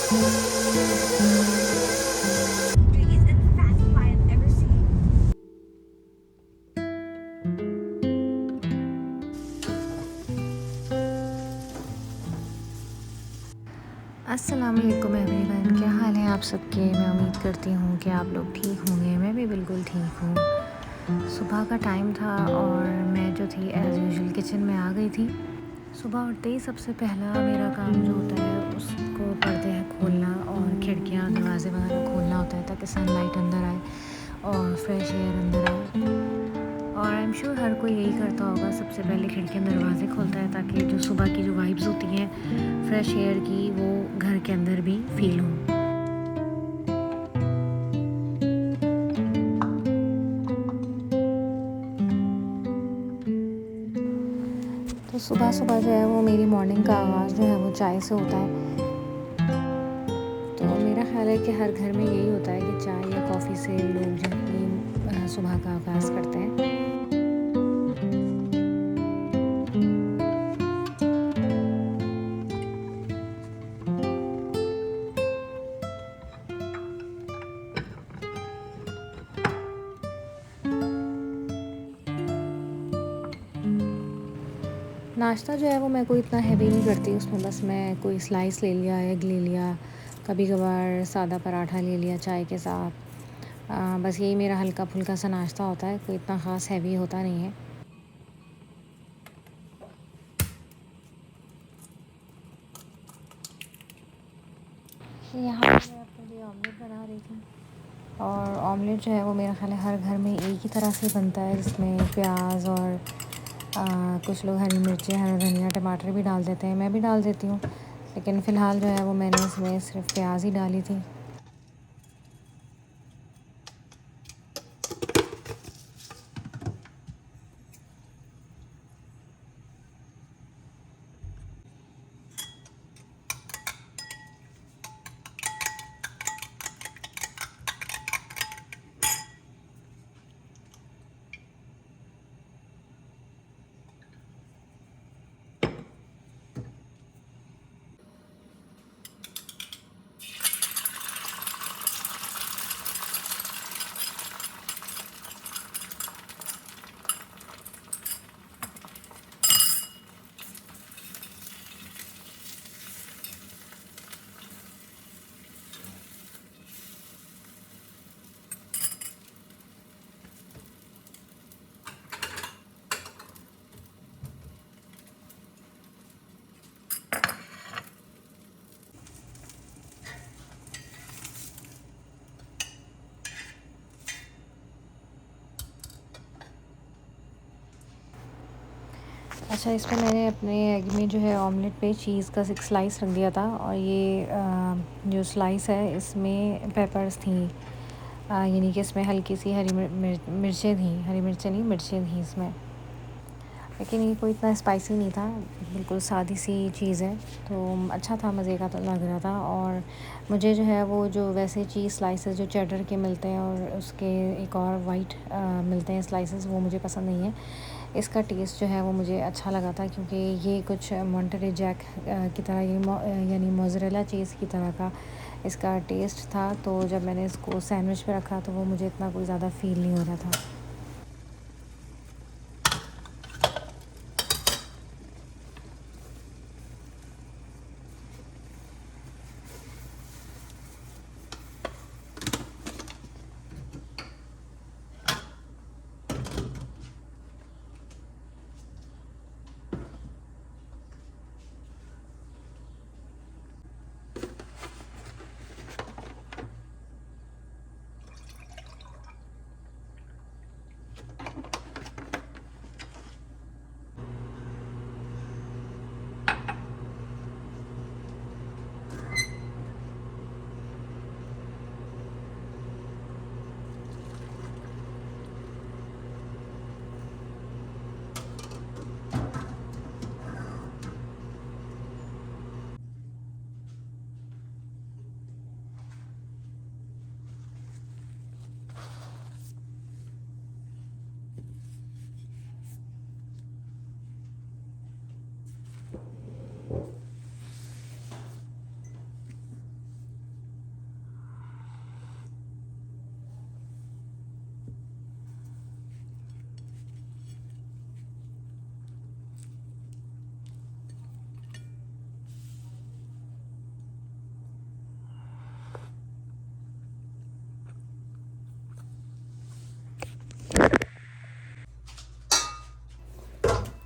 Biggest and fastest fly I've ever seen. अस्सलाम वालेकुम everyone, क्या हाल है आप सबके। मैं उम्मीद करती हूँ कि आप लोग ठीक होंगे। मैं भी बिल्कुल ठीक हूँ। सुबह का टाइम था और मैं जो थी एज़ यूजुअल किचन में आ गई थी। सुबह उठते ही सबसे पहला मेरा काम जो होता है उसको पर्दे हैं खोलना और खिड़कियाँ दरवाज़े वगैरह खोलना होता है ताकि सनलाइट अंदर आए और फ्रेश एयर अंदर आए। और आई एम श्योर हर कोई यही करता होगा, सबसे पहले खिड़कियाँ दरवाज़े खोलता है ताकि जो सुबह की जो वाइब्स होती हैं फ्रेश एयर की वो घर के अंदर भी फील हो। तो सुबह सुबह जो है वो मेरी मॉर्निंग का आगाज़ जो है वो चाय से होता है। तो मेरा ख़्याल है कि हर घर में यही होता है कि चाय या कॉफ़ी से लोग जो अपनी सुबह का आगाज़ करते हैं। नाश्ता जो है वो मैं कोई इतना हैवी नहीं करती, उसमें बस मैं कोई स्लाइस ले लिया, एग ले लिया, कभी कभार सादा पराठा ले लिया चाय के साथ। बस यही मेरा हल्का फुल्का सा नाश्ता होता है, कोई इतना ख़ास हैवी होता नहीं है। यहाँ पे मैं अपने लिए ऑमलेट बना रही थी और ऑमलेट जो है वो मेरा ख़्याल है हर घर में एक ही तरह से बनता है, जिसमें प्याज और कुछ लोग हरी मिर्ची, हरा धनिया, टमाटर भी डाल देते हैं। मैं भी डाल देती हूँ, लेकिन फ़िलहाल जो है वो मैंने इसमें सिर्फ प्याज ही डाली थी। अच्छा, इसमें मैंने अपने एग में जो है ऑमलेट पे चीज़ का 6 स्लाइस रख दिया था और ये जो स्लाइस है इसमें पेपर्स थी, यानी कि इसमें हल्की सी हरी मिर्चें थी, हरी मिर्चें नहीं मिर्चें थी इसमें। लेकिन ये कोई इतना स्पाइसी नहीं था, बिल्कुल सादी सी चीज़ है, तो अच्छा था, मज़े का तो लग रहा था। और मुझे जो है वो जो वैसे चीज़ स्लाइसेस जो चेडर के मिलते हैं और उसके एक और वाइट मिलते हैं स्लाइसेस, वो मुझे पसंद नहीं है। इसका टेस्ट जो है वो मुझे अच्छा लगा था क्योंकि ये कुछ मोंटेरे जैक की तरह, ये यानी मोज़रेला चीज़ की तरह का इसका टेस्ट था। तो जब मैंने इसको सैंडविच पे रखा तो वो मुझे इतना कोई ज़्यादा फ़ील नहीं हो रहा था।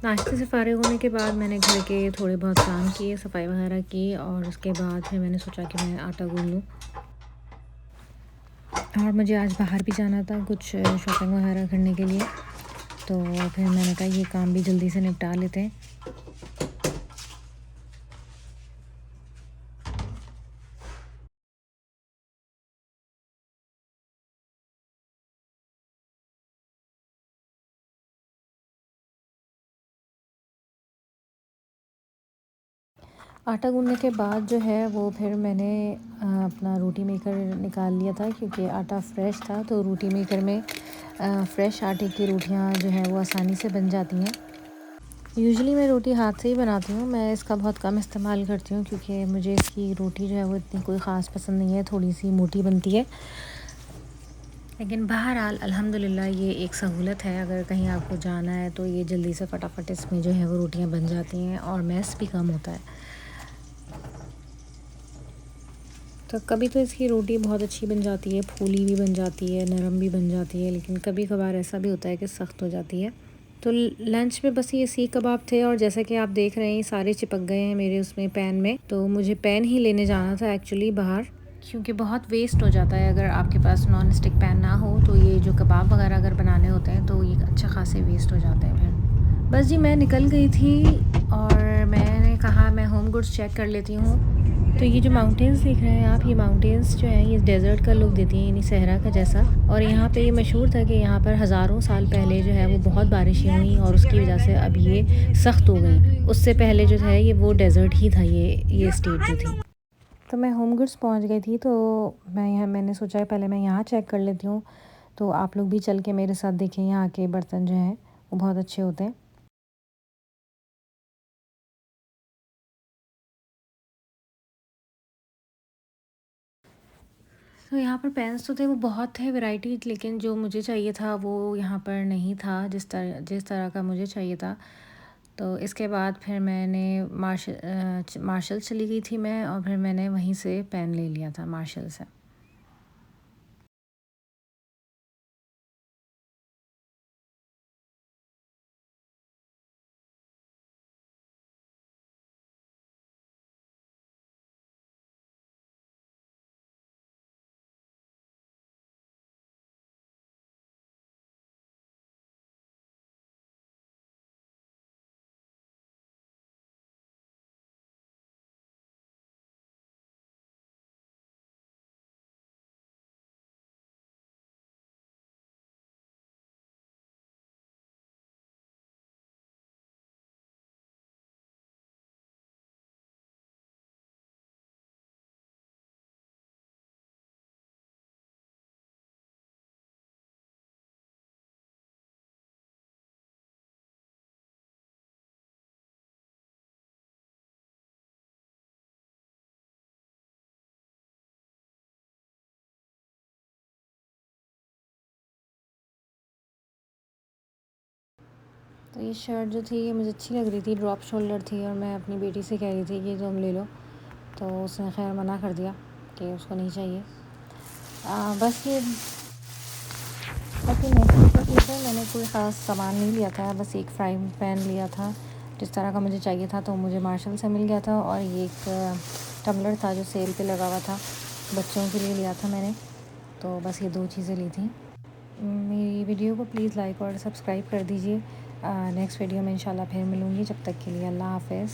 नाश्ते से फ़ारिग होने के बाद मैंने घर के थोड़े बहुत काम किए, सफाई वगैरह की और उसके बाद फिर मैंने सोचा कि मैं आटा गूँध लूँ। और मुझे आज बाहर भी जाना था कुछ शॉपिंग वगैरह करने के लिए, तो फिर मैंने कहा ये काम भी जल्दी से निपटा लेते हैं। आटा गूँधने के बाद जो है वो फिर मैंने अपना रोटी मेकर निकाल लिया था, क्योंकि आटा फ्रेश था, तो रोटी मेकर में फ्रेश आटे की रोटियां जो है वो आसानी से बन जाती हैं। यूजुअली मैं रोटी हाथ से ही बनाती हूँ, मैं इसका बहुत कम इस्तेमाल करती हूँ क्योंकि मुझे इसकी रोटी जो है वो इतनी कोई ख़ास पसंद नहीं है, थोड़ी सी मोटी बनती है। लेकिन बहरहाल अल्हम्दुलिल्लाह ये एक सहूलत है, अगर कहीं आपको जाना है तो ये जल्दी से फटाफट इसमें जो है वो रोटियां बन जाती हैं और मैस भी कम होता है। तो कभी तो इसकी रोटी बहुत अच्छी बन जाती है, फूली भी बन जाती है, नरम भी बन जाती है, लेकिन कभी कभार ऐसा भी होता है कि सख्त हो जाती है। तो लंच में बस ये सीख कबाब थे और जैसा कि आप देख रहे हैं सारे चिपक गए हैं मेरे उसमें पैन में, तो मुझे पैन ही लेने जाना था एक्चुअली बाहर, क्योंकि बहुत वेस्ट हो जाता है अगर आपके पास नॉन स्टिक पैन ना हो, तो ये जो कबाब वगैरह अगर बनाने होते हैं तो ये अच्छा खासे वेस्ट हो जाते हैं फिर। बस जी मैं निकल गई थी और मैंने कहा मैं होम गुड्स चेक कर लेती हूँ। तो ये जो माउंटेन्स देख रहे हैं आप, ये माउंटेन्स जो हैं ये डेज़र्ट का लुक देती हैं, यानी सहरा का जैसा। और यहाँ पे ये मशहूर था कि यहाँ पर हज़ारों साल पहले जो है वो बहुत बारिशें हुई और उसकी वजह से अब ये सख्त हो गई। उससे पहले जो है ये वो डेज़र्ट ही था, ये स्टेट जो थी। तो मैं होम गुड्स पहुँच गई थी, तो मैंने सोचा पहले मैं यहाँ चेक कर लेती हूँ। तो आप लोग भी चल के मेरे साथ देखें, यहाँ के बर्तन जो हैं वो बहुत अच्छे होते हैं। तो यहाँ पर पेन्स तो थे, वो बहुत थे वैरायटी, लेकिन जो मुझे चाहिए था वो यहाँ पर नहीं था, जिस तरह का मुझे चाहिए था। तो इसके बाद फिर मैंने मार्शल चली गई थी मैं, और फिर मैंने वहीं से पेन ले लिया था मार्शल से। तो ये शर्ट जो थी ये मुझे अच्छी लग रही थी, ड्रॉप शोल्डर थी, और मैं अपनी बेटी से कह रही थी कि तुम ले लो, तो उसने खैर मना कर दिया कि उसको नहीं चाहिए। बस ये बाकी नेक्स्ट का चीज़ है, मैंने कोई ख़ास सामान नहीं लिया था, बस एक फ्राइंग पैन लिया था जिस तरह का मुझे चाहिए था, तो मुझे मार्शल से मिल गया था। और ये एक टम्बलर था जो सेल पे लगा हुआ था, बच्चों के लिए लिया था मैंने। तो बस ये दो चीज़ें ली थी। मेरी वीडियो को प्लीज़ लाइक और सब्सक्राइब कर दीजिए। नेक्स्ट वीडियो में इंशाल्लाह फिर मिलूँगी, जब तक के लिए अल्लाह हाफ़िज़।